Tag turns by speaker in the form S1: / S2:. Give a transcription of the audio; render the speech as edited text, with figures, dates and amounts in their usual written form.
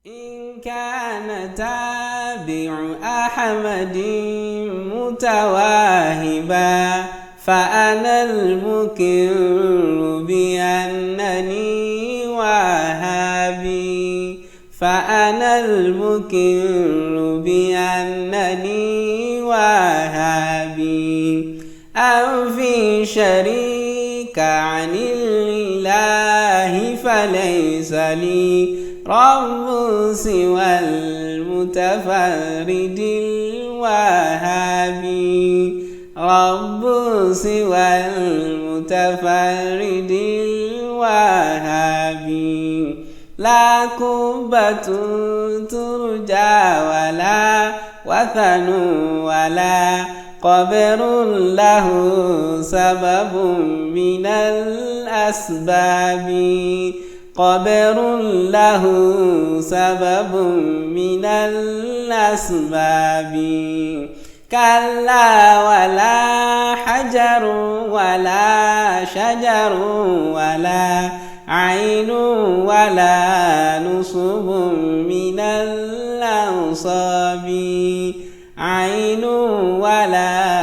S1: إن كان تابع أحمد متواهبا فأنا المقر بأنني وهابي، فأنا المقر بأنني وهابي. أنفي شريك عن الإله فليس لي رب سوى المتفرد الوهابي، رب سوى المتفرد الوهابي. لا قبة ترجى ولا وثن ولا قبر له سبب من الأسباب، قبر له سبب من الأسباب. كلا ولا حجر ولا شجر ولا عين ولا نصب من الأنصاب، عين ولا